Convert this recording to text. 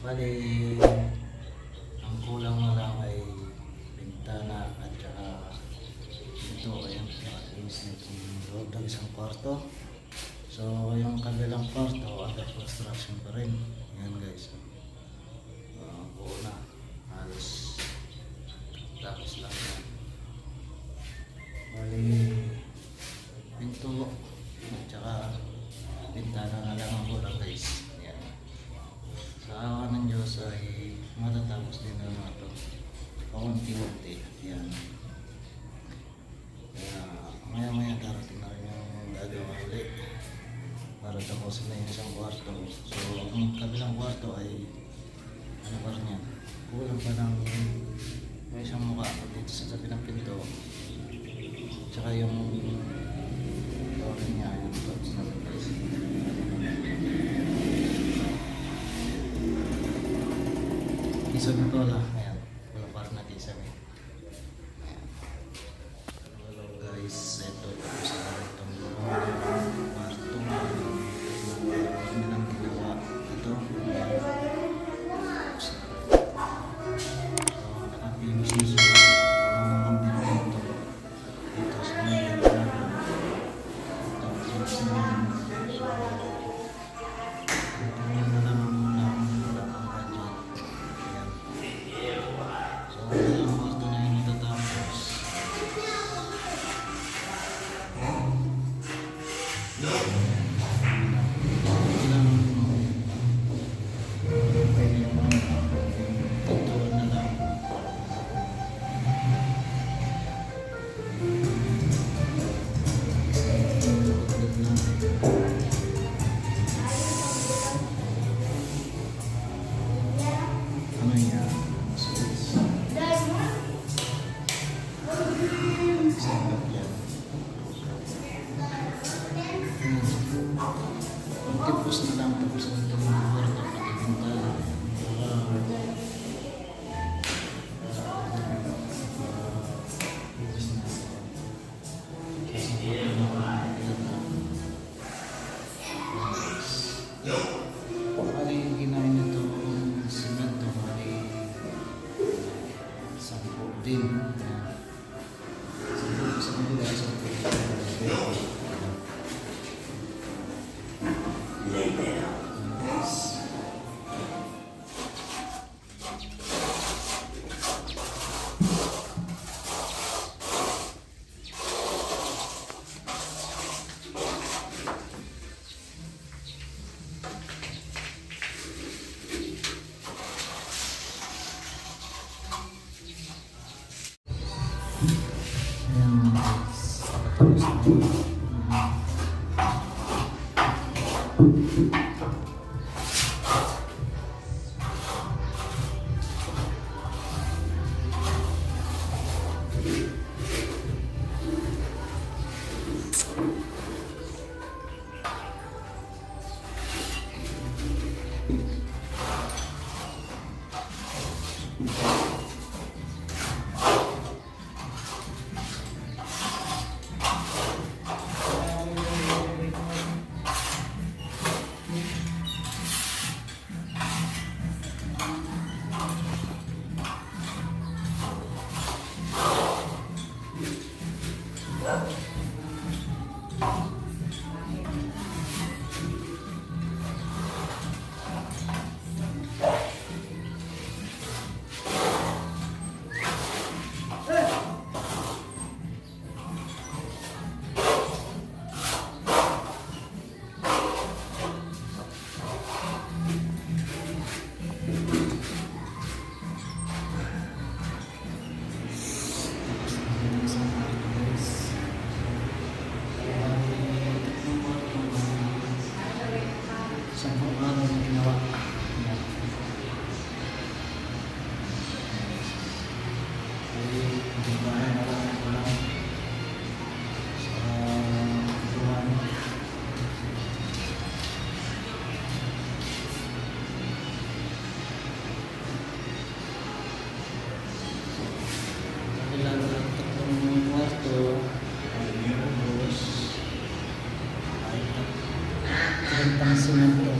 Bali, ang kulang na lang ay bintana at saka ito, ayan, nakalinis na itong loob ng isang kwarto. So, yung kabilang kwarto, under construction pa rin. Ayan guys. Buo na. Halos tapos lang yan. Bali, pinto at saka bintana na lang ang kulang guys. Ayan. Sa awa ng Diyos ay matatapos din na mga ito. Paunti-unti. Ayan. Kaya maya-maya darating na rin yung gagawa ulit para tapusin na yung isang kwarto. So, ang kabilang kwarto ay ano pa rin yan? Kulang pa ng may isang mukha dito sa tabi ng pinto. Tsaka yung flooring niya, yung tops na guys. Isang na to lang. Ayan. Kulang pa rin natin isang eh. Ayan. Hello guys. Ito. Tapos na rin itong kwarto. Ano lang ginawa. Ito. So, nakapinis na siya. Tipos na lang tapos ang tumulong kwarto pati bintana. Bali yung ginahin nito simento, bali 10 din. Sa kanila, 10. Lay down. Ang pansin ng